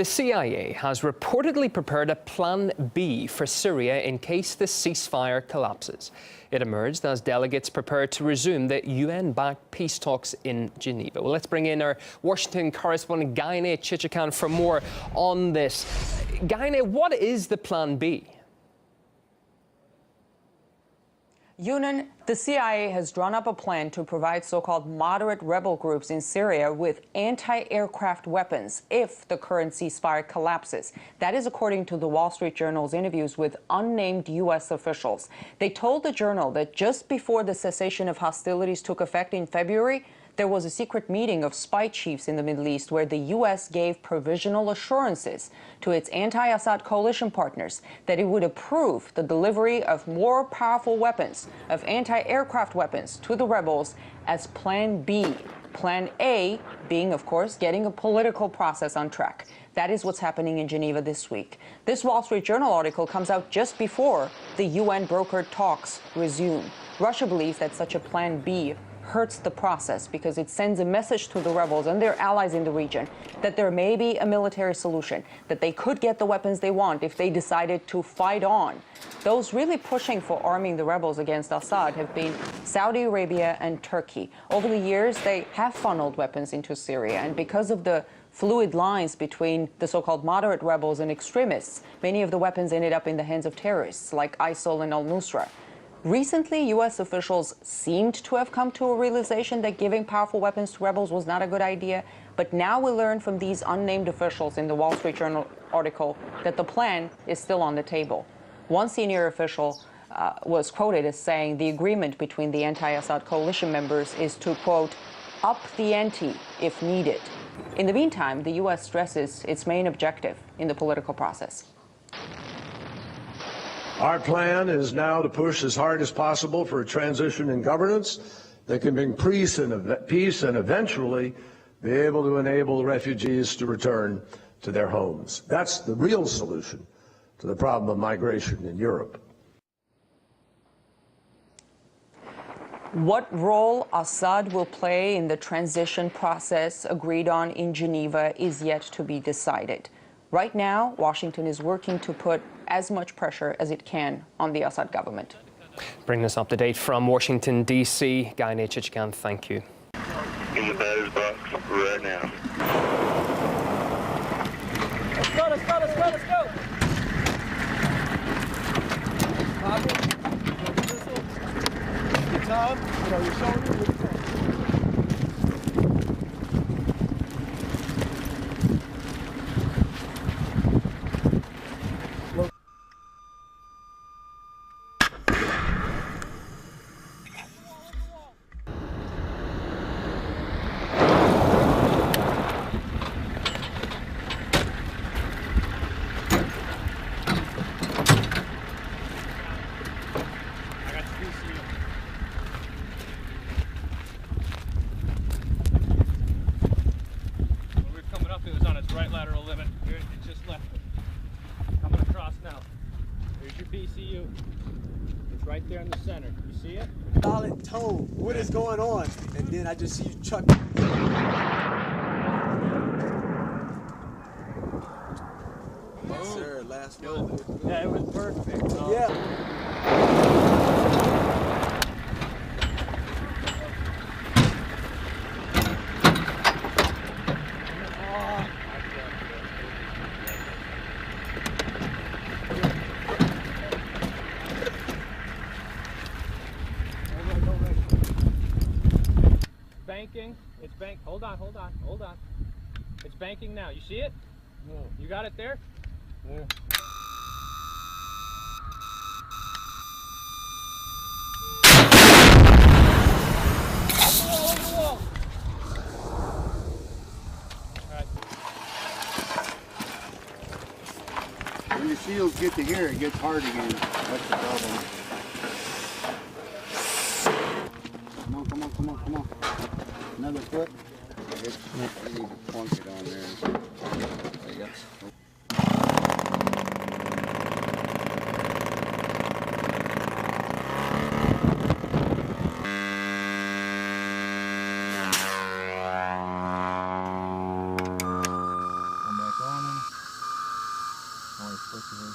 The CIA has reportedly prepared a plan B for Syria in case the ceasefire collapses. It emerged as delegates prepare to resume the UN-backed peace talks in Geneva. Well, let's bring in our Washington correspondent, Gaine Chichikan, for more on this. Gaine, what is the plan B? Yunan, the CIA has drawn up a plan to provide so-called moderate rebel groups in Syria with anti-aircraft weapons if the current ceasefire collapses. That is according to the Wall Street Journal's interviews with unnamed U.S. officials. They told the Journal that just before the cessation of hostilities took effect in February, there was a secret meeting of spy chiefs in the Middle East where the U.S. gave provisional assurances to its anti-Assad coalition partners that it would approve the delivery of more powerful weapons, of anti-aircraft weapons, to the rebels as Plan B. Plan A being, of course, getting a political process on track. That is what's happening in Geneva this week. This Wall Street Journal article comes out just before the UN-brokered talks resume. Russia believes that such a Plan B hurts the process because it sends a message to the rebels and their allies in the region that there may be a military solution, that they could get the weapons they want if they decided to fight on. Those really pushing for arming the rebels against Assad have been Saudi Arabia and Turkey. Over the years, they have funneled weapons into Syria, and because of the fluid lines between the so-called moderate rebels and extremists, many of the weapons ended up in the hands of terrorists like ISIL and al-Nusra. Recently, U.S. officials seemed to have come to a realization that giving powerful weapons to rebels was not a good idea. But now we learn from these unnamed officials in the Wall Street Journal article that the plan is still on the table. One senior official was quoted as saying the agreement between the anti-Assad coalition members is to, quote, up the ante if needed. In the meantime, the U.S. stresses its main objective in the political process. Our plan is now to push as hard as possible for a transition in governance that can bring peace and eventually be able to enable refugees to return to their homes. That's the real solution to the problem of migration in Europe. What role Assad will play in the transition process agreed on in Geneva is yet to be decided. Right now, Washington is working to put as much pressure as it can on the Assad government. Bringing us up to date from Washington, D.C., Gaine Chichikan, thank you. In the batter's box right now. Let's go, let's go, let's go, let's go! Tom, you know, your shoulder. Right lateral limit. Here, it just left it. Coming across now. Here's your BCU. It's right there in the center. You see it? Solid tone. What is going on? And then I just see you chuck. Yes, sir. Last one. Yeah, it was perfect. Yeah. Banking. It's bank. Hold on, hold on, hold on. It's banking now. You see it? Yeah. You got it there? Yeah. Over the wall. All right. When the shields get to here, it gets hard again. That's the problem. Come on, come on, come on, come on. Another foot. You need to plunk it on there. There you go. Come back on him. Now we're switching it.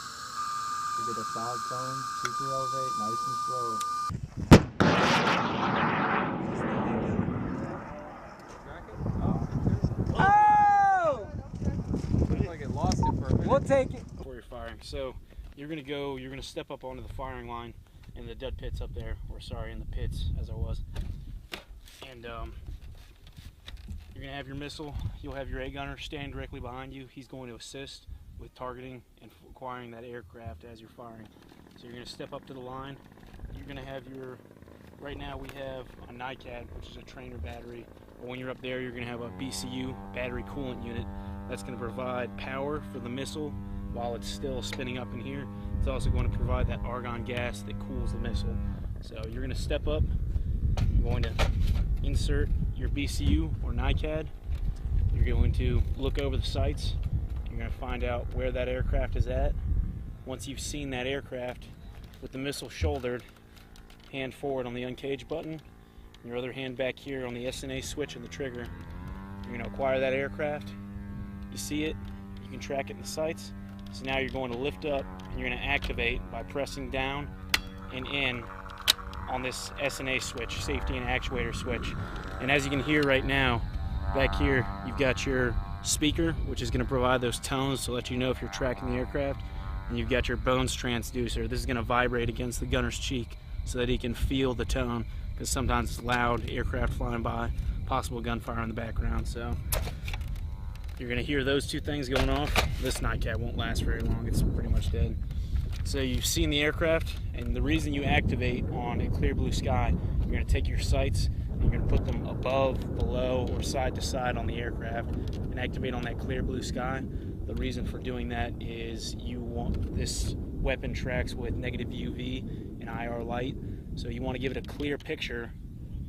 We get a solid tone, super elevate, nice and slow. Oh! Looks like it lost it for a minute. We'll take it. Before you're firing, so you're gonna step up onto the firing line in the dead pits up there, or sorry, in the pits as I was, and you're gonna have your missile. You'll have your A gunner standing directly behind you. He's going to assist with targeting and acquiring that aircraft as you're firing. So you're gonna step up to the line. You're gonna have your, right now we have a NICAD, which is a trainer battery. But when you're up there, you're gonna have a BCU, battery coolant unit, that's gonna provide power for the missile while it's still spinning up in here. It's also going to provide that argon gas that cools the missile. So you're gonna step up, you're going to insert your BCU or NICAD. You're going to look over the sights. You're going to find out where that aircraft is at. Once you've seen that aircraft, with the missile shouldered, hand forward on the uncage button, your other hand back here on the SNA switch and the trigger. You're going to acquire that aircraft. You see it, you can track it in the sights. So now you're going to lift up and you're going to activate by pressing down and in on this SNA switch, safety and actuator switch. And as you can hear right now, back here, you've got your speaker, which is going to provide those tones to let you know if you're tracking the aircraft. And you've got your bones transducer. This is going to vibrate against the gunner's cheek so that he can feel the tone, because sometimes it's loud, aircraft flying by, possible gunfire in the background. So you're going to hear those two things going off. This NICAD won't last very long. It's pretty much dead. So you've seen the aircraft, and the reason you activate on a clear blue sky, you're going to take your sights and you're going to put them above, below, or side to side on the aircraft and activate on that clear blue sky. The reason for doing that is you want this weapon tracks with negative UV and IR light, so you want to give it a clear picture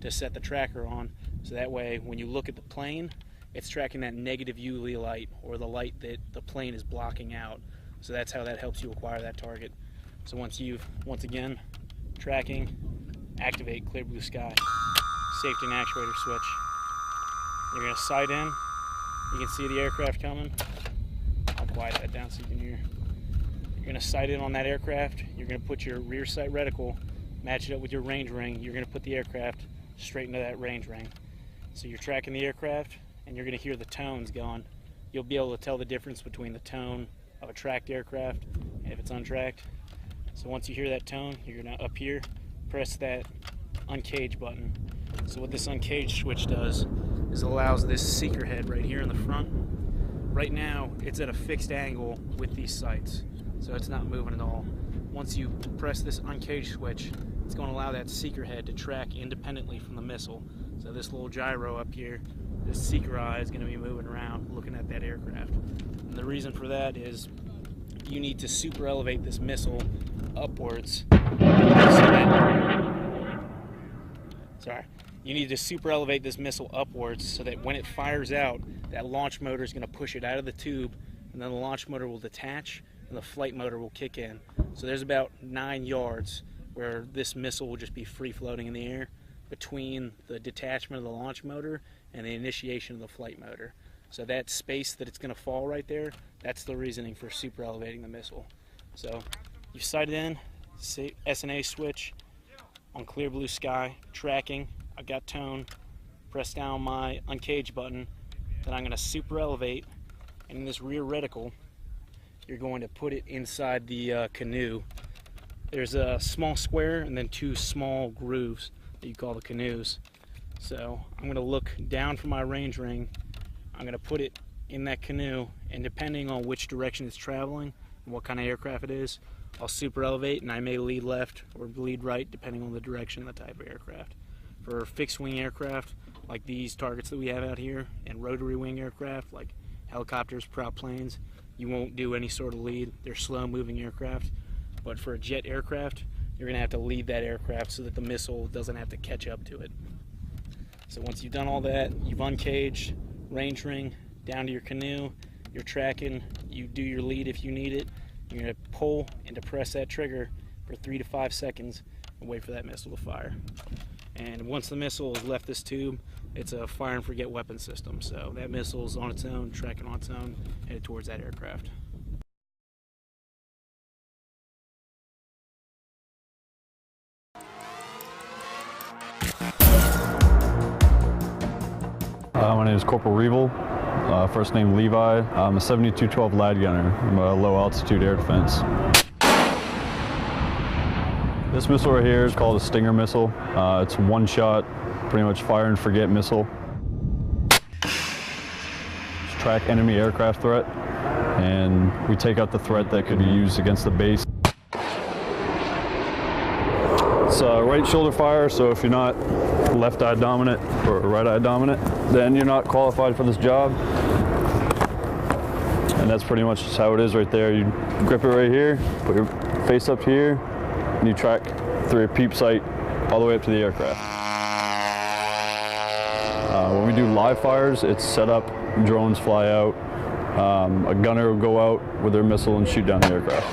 to set the tracker on, so that way when you look at the plane, it's tracking that negative UV light, or the light that the plane is blocking out. So that's how that helps you acquire that target. So once again, tracking, activate clear blue sky, safety and actuator switch. You're going to sight in. You can see the aircraft coming. I'll quiet that down so you can hear. You're going to sight in on that aircraft. You're going to put your rear sight reticle, match it up with your range ring. You're going to put the aircraft straight into that range ring. So you're tracking the aircraft, and you're going to hear the tones going. You'll be able to tell the difference between the tone of a tracked aircraft and if it's untracked. So once you hear that tone, you're going to up here press that uncage button. So what this uncage switch does is allows this seeker head right here in the front. Right now it's at a fixed angle with these sights, so it's not moving at all. Once you press this uncage switch, it's going to allow that seeker head to track independently from the missile. So this little gyro up here, this seeker eye is going to be moving around looking at that aircraft. And the reason for that is you need to super elevate this missile upwards. You need to super elevate this missile upwards so that when it fires out, that launch motor is going to push it out of the tube, and then the launch motor will detach and the flight motor will kick in. So there's about 9 yards where this missile will just be free floating in the air between the detachment of the launch motor and the initiation of the flight motor. So that space that it's going to fall right there, that's the reasoning for super elevating the missile. So you sight it in, SNA switch on clear blue sky, tracking, I got tone, press down my uncage button, then I'm going to super elevate, and in this rear reticle, you're going to put it inside the canoe. There's a small square and then 2 small grooves that you call the canoes. So I'm going to look down from my range ring, I'm going to put it in that canoe, and depending on which direction it's traveling and what kind of aircraft it is, I'll super elevate, and I may lead left or lead right depending on the direction and the type of aircraft. For fixed wing aircraft like these targets that we have out here, and rotary wing aircraft like helicopters, prop planes, you won't do any sort of lead. They're slow moving aircraft. But for a jet aircraft, you're going to have to lead that aircraft so that the missile doesn't have to catch up to it. So once you've done all that, you've uncaged, range ring, down to your canoe, you're tracking, you do your lead if you need it, you're going to pull and depress that trigger for 3 to 5 seconds and wait for that missile to fire. And once the missile has left this tube, it's a fire and forget weapon system. So that missile is on its own, tracking on its own, headed towards that aircraft. My name is Corporal Revel, first name Levi. I'm a 7212 lad gunner. I'm a low altitude air defense. This missile right here is called a Stinger missile. It's one shot, pretty much fire and forget missile. Track enemy aircraft threat, and we take out the threat that could be used against the base. It's right shoulder fire, so if you're not left eye dominant or right eye dominant, then you're not qualified for this job. And that's pretty much just how it is right there. You grip it right here, put your face up here, and you track through your peep sight all the way up to the aircraft. When we do live fires, it's set up, drones fly out, a gunner will go out with their missile and shoot down the aircraft.